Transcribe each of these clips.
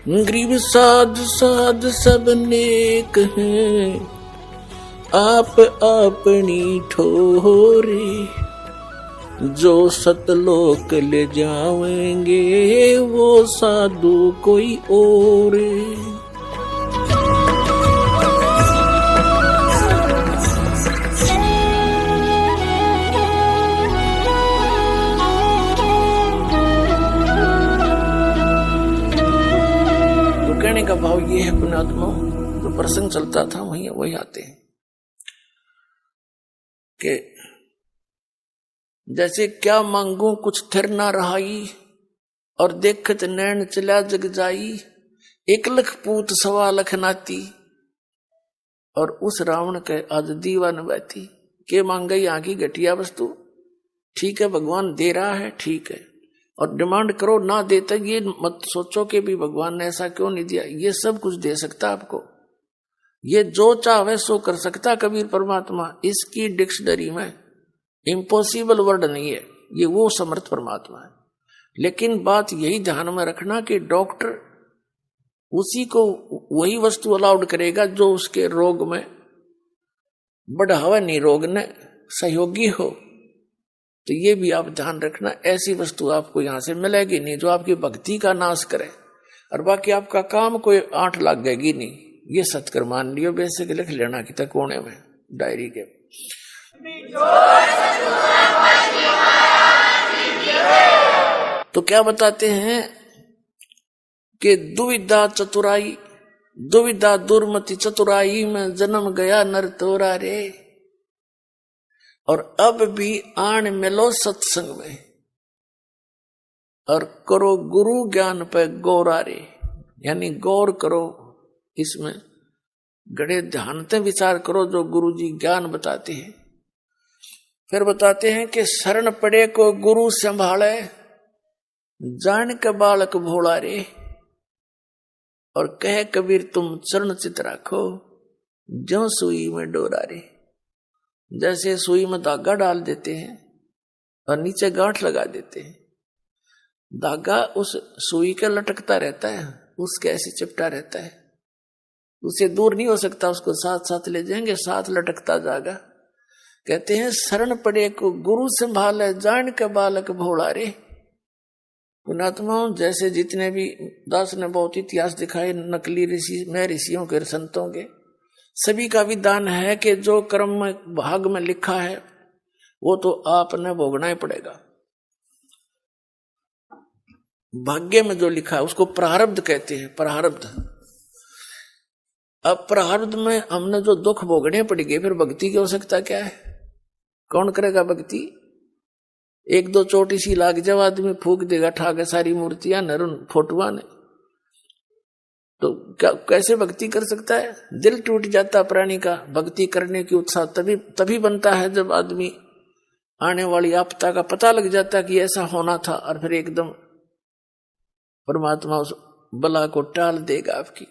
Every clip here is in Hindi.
गरीब साध साध सब नेक हैं, आप अपनी ठोरे, जो सतलोक ले जावेंगे वो साधु कोई और। कहने का भाव ये है पुण्यात्मा, जो प्रसंग चलता था वही आते हैं कि जैसे क्या मांगू कुछ थिर ना रहाई, और देखत नैन चला जग जाई, 1 लाख पूत 1.25 लाख नाती, और उस रावण के आज दीवान बैठी के मांगे यहाँ की घटिया वस्तु। ठीक है भगवान दे रहा है, ठीक है, और डिमांड करो, ना देता ये मत सोचो कि भी भगवान ने ऐसा क्यों नहीं दिया। ये सब कुछ दे सकता आपको, ये जो चाहे सो कर सकता कबीर परमात्मा। इसकी डिक्शनरी में इम्पॉसिबल वर्ड नहीं है, ये वो समर्थ परमात्मा है। लेकिन बात यही ध्यान में रखना कि डॉक्टर उसी को वही वस्तु अलाउड करेगा जो उसके रोग में बढ़ावा, नहीं रोग ने सहयोगी हो। तो ये भी आप ध्यान रखना, ऐसी वस्तु आपको यहां से मिलेगी नहीं जो आपकी भक्ति का नाश करे, और बाकी आपका काम कोई 8 लगेगी नहीं। ये सत्कर मान लियो, बेसिक लिख लेना कि तक कोने में डायरी के। तो क्या बताते हैं कि दुविधा चतुराई, दुविधा दुर्मति चतुराई में जन्म गया नर तोरा रे, और अब भी आन मिलो सत्संग में, और करो गुरु ज्ञान पे गौरा रे, यानी गौर करो इसमें, गड़े ध्यान से विचार करो जो गुरु जी ज्ञान बताते हैं। फिर बताते हैं कि शरण पड़े को गुरु संभाले, जान के बालक भोला रे, और कहे कबीर तुम चरण चित राखो, ज्यों सुई में डोरा रे। जैसे सुई में धागा डाल देते हैं और नीचे गांठ लगा देते हैं, धागा उस सुई के लटकता रहता है, उसके ऐसे चिपटा रहता है, उसे दूर नहीं हो सकता, उसको साथ साथ ले जाएंगे, साथ लटकता जाएगा। कहते हैं शरण पड़े को गुरु संभाले, जान के बालक भोला रे। पुणात्मा जैसे जितने भी दास ने बहुत इतिहास दिखाए नकली ऋषि में, ऋषियों के संतों के, सभी का विधान है कि जो कर्म में भाग में लिखा है वो तो आपने भोगना ही पड़ेगा। भाग्य में जो लिखा है उसको प्रारब्ध कहते हैं, प्रारब्ध। अब प्रारब्ध में हमने जो दुख भोगने पड़ेंगे, फिर भक्ति की आवश्यकता क्या है? कौन करेगा भक्ति? 1-2 चोटी सी लाग जब आदमी फूक देगा ठाके सारी मूर्तियां नरुन फोटुआ ने, तो क्या कैसे भक्ति कर सकता है? दिल टूट जाता प्राणी का। भक्ति करने की उत्साह तभी बनता है जब आदमी आने वाली आपदा का पता लग जाता कि ऐसा होना था, और फिर एकदम परमात्मा उस बला को टाल देगा आपकी,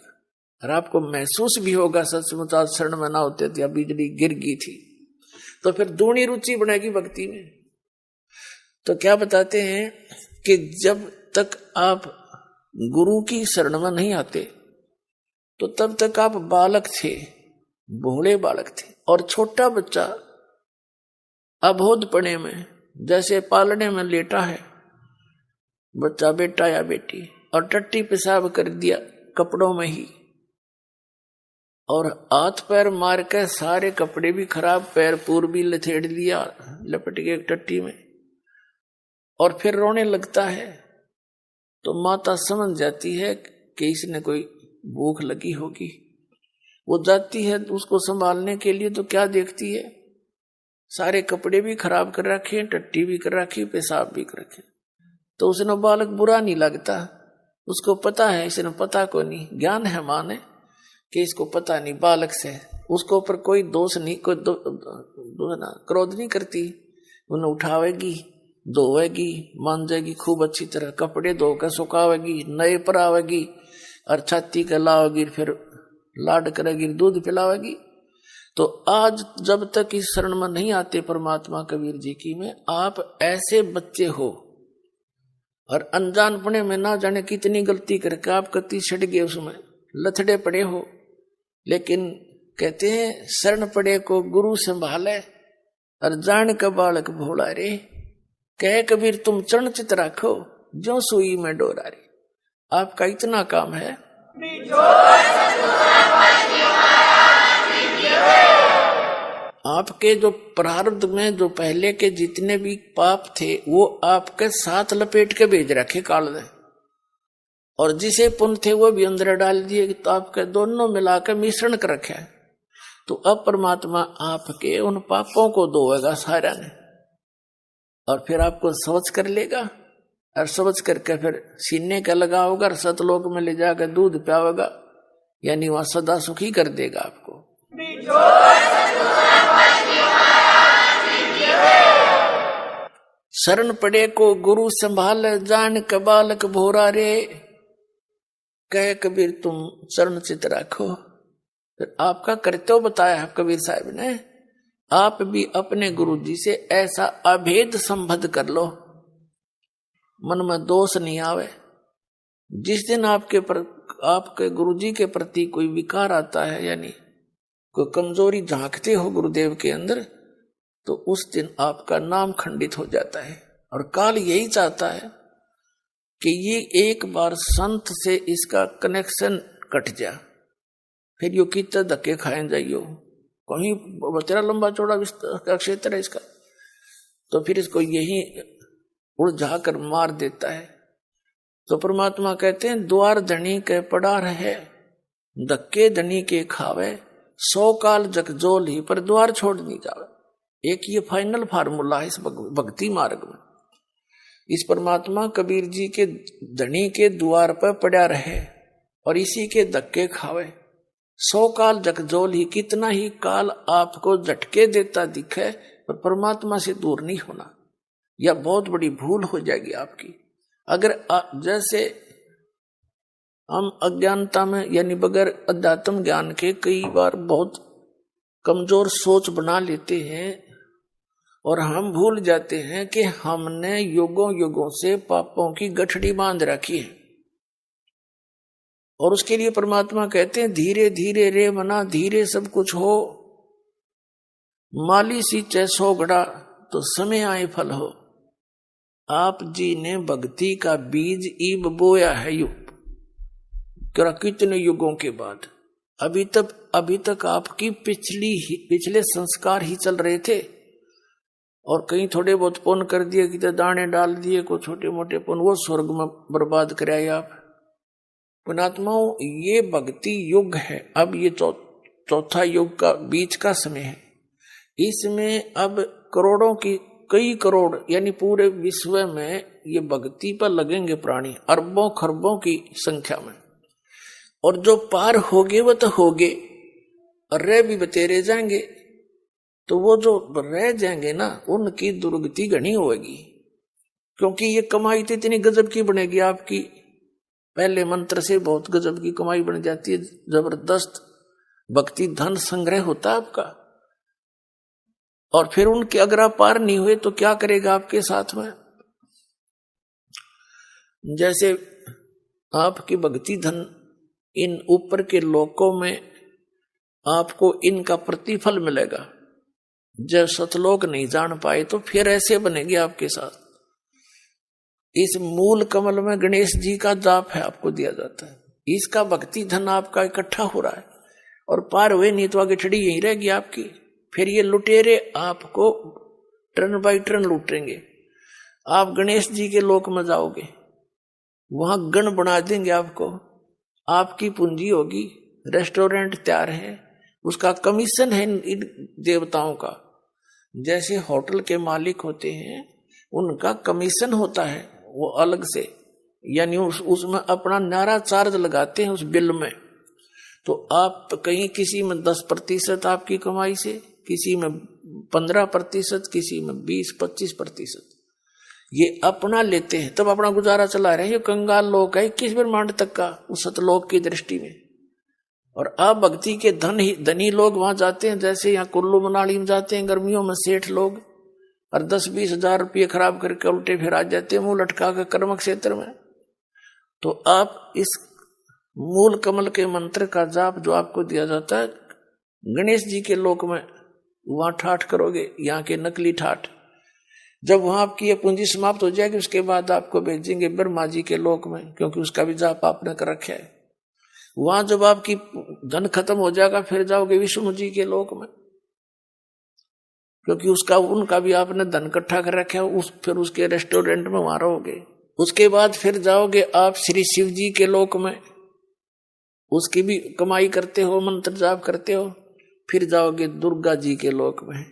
और आपको महसूस भी होगा सचमुच आज शरण में ना होते थे, बिजली गिर गई थी। तो फिर दूनी रुचि बनेगी भक्ति में। तो क्या बताते हैं कि जब तक आप गुरु की शरण में नहीं आते तो तब तक आप बालक थे, भोले बालक थे। और छोटा बच्चा अबोधपने में जैसे पालने में लेटा है बच्चा, बेटा या बेटी, और टट्टी पेशाब कर दिया कपड़ों में ही, और हाथ पैर मार के सारे कपड़े भी खराब, पैर पूर भी लथेड़ लिया लपट के टट्टी में, और फिर रोने लगता है, तो माता समझ जाती है कि इसने कोई भूख लगी होगी। वो जाती है उसको संभालने के लिए, तो क्या देखती है? सारे कपड़े भी खराब कर रखे, टट्टी भी कर रखी, पेशाब भी कर रखे। तो उसने बालक बुरा नहीं लगता, उसको पता है, इसने पता को नहीं, ज्ञान है मां ने कि इसको पता नहीं, बालक से उसको ऊपर कोई दोष नहीं, कोई क्रोध नहीं करती। उन्हें उठावेगी, धोवेगी, मांजेगी खूब अच्छी तरह, कपड़े धोकर सुखावेगी, नए पर आवेगी, और छाती के लावेगी, फिर लाड करेगी, दूध पिलावेगी। तो आज जब तक इस शरण में नहीं आते परमात्मा कबीर जी की में, आप ऐसे बच्चे हो और अनजानपने में ना जाने कितनी गलती करके आप कति छट गए, उसमें लथड़े पड़े हो। लेकिन कहते हैं शरण पड़े को गुरु संभाले और जान का बालक भोला रे। कह कबीर तुम चरण चित राखो जो सुई में डोरा रे। आपका इतना काम है। आपके जो प्रारब्ध में जो पहले के जितने भी पाप थे वो आपके साथ लपेट के भेज रखे काल ने, और जिसे पुण्य थे वो भी अंदर डाल दिए, तो आपके दोनों मिलाकर मिश्रण कर रखे है। तो अब परमात्मा आपके उन पापों को धोएगा सारा ने, और फिर आपको समझ कर लेगा, और समझ करके फिर सीने का लगाओगा और सतलोक में ले जाकर दूध पियाओगा, यानी वहां सदा सुखी कर देगा आपको। शरण पड़े को गुरु संभाल जान का बालक भोरा रे। कहे कबीर तुम चरण चित राखो। फिर आपका कर्तव्य बताया है कबीर साहब ने, आप भी अपने गुरु जी से ऐसा अभेद संबंध कर लो, मन में दोष नहीं आवे। जिस दिन आपके गुरु जी के प्रति कोई विकार आता है, यानी कोई कमजोरी झांकते हो गुरुदेव के अंदर, तो उस दिन आपका नाम खंडित हो जाता है। और काल यही चाहता है कि ये एक बार संत से इसका कनेक्शन कट जा, फिर यो कितने धक्के खाए जाइयो, कहीं तेरा लंबा चौड़ा का क्षेत्र है इसका, तो फिर इसको यही उलझा कर मार देता है। तो परमात्मा कहते हैं द्वार धनी के पड़ा रहे, धक्के धनी के खावे, 100 काल जगजोल ही पर द्वार छोड़ नहीं जावे। एक ये फाइनल फार्मूला है इस भक्ति मार्ग में। इस परमात्मा कबीर जी के धनी के द्वार पर पड़ा रहे और इसी के धक्के खावे। 100 काल जगजोल ही, कितना ही काल आपको झटके देता दिखे पर परमात्मा से दूर नहीं होना, यह बहुत बड़ी भूल हो जाएगी आपकी। अगर जैसे हम अज्ञानता में यानी बगैर अध्यात्म ज्ञान के कई बार बहुत कमजोर सोच बना लेते हैं और हम भूल जाते हैं कि हमने युगों युगों से पापों की गठड़ी बांध रखी है। और उसके लिए परमात्मा कहते हैं धीरे धीरे रे मना, धीरे सब कुछ हो, माली सींचे 100 घड़ा तो समय आए फल हो। आप जी ने भक्ति का बीज ईब बोया है युग, कितने युगों के बाद। अभी तक आपकी पिछले संस्कार ही चल रहे थे, और कहीं थोड़े बहुत पुण्य कर दिए, कि दाने डाल दिए, को छोटे मोटे पुण्य, वो स्वर्ग में बर्बाद कराए आप। पुणात्माओं, ये भक्ति युग है। अब ये चौथा युग का बीच का समय है। इसमें अब करोड़ों की, कई करोड़ यानी पूरे विश्व में ये भक्ति पर लगेंगे प्राणी, अरबों खरबों की संख्या में। और जो पार होगे वो तो होगे, और रह भी बतेरे जाएंगे। तो वो जो रह जाएंगे ना, उनकी दुर्गति घनी होगी, क्योंकि ये कमाई तो इतनी गजब की बनेगी आपकी। पहले मंत्र से बहुत गजब की कमाई बन जाती है, जबरदस्त भक्ति धन संग्रह होता है आपका। और फिर उनके अगर आप पार नहीं हुए तो क्या करेगा आपके साथ में। जैसे आपकी भक्ति धन इन ऊपर के लोकों में आपको इनका प्रतिफल मिलेगा। जब सतलोक नहीं जान पाए तो फिर ऐसे बनेगी आपके साथ। इस मूल कमल में गणेश जी का जाप है, आपको दिया जाता है। इसका भक्ति धन आपका इकट्ठा हो रहा है, और पार हुए नहीं तो आगे छड़ी यही रहेगी आपकी। फिर ये लुटेरे आपको टर्न बाई टर्न लूटेंगे। आप गणेश जी के लोक में जाओगे, वहां गण बना देंगे आपको, आपकी पूंजी होगी, रेस्टोरेंट तैयार है, उसका कमीशन है इन देवताओं का। जैसे होटल के मालिक होते हैं, उनका कमीशन होता है वो अलग से, यानी उसमें अपना नारा चार्ज लगाते हैं उस बिल में। तो आप कहीं किसी में 10% आपकी कमाई से, किसी में 15%, किसी में 20-25% ये अपना लेते हैं, तब अपना गुजारा चला रहे हैं। ये कंगाल लोग है 21 ब्रह्मांड तक का उस सतलोक की दृष्टि में। और आप भक्ति के धनी लोग वहां जाते हैं, जैसे यहाँ कुल्लू मनाली में जाते हैं गर्मियों में सेठ लोग, और 10-20 हजार रुपये खराब करके उल्टे फिर आ जाते हैं मुंह लटका के कर्म क्षेत्र में। तो आप इस मूल कमल के मंत्र का जाप जो आपको दिया जाता है गणेश जी के लोक में, वहां ठाठ करोगे, यहाँ के नकली ठाठ। जब वहां आपकी ये पूंजी समाप्त हो जाएगी उसके बाद आपको भेजेंगे ब्रह्मा जी के लोक में, क्योंकि उसका भी जाप आपने कर रखा है। वहां जब आपकी धन खत्म हो जाएगा फिर जाओगे विष्णु जी के लोक में, क्योंकि उनका भी आपने धन इकट्ठा कर रखा है। फिर उसके रेस्टोरेंट में वहां रहोगे। उसके बाद फिर जाओगे आप श्री शिव जी के लोक में, उसकी भी कमाई करते हो, मंत्र जाप करते हो। फिर जाओगे दुर्गा जी के लोक में।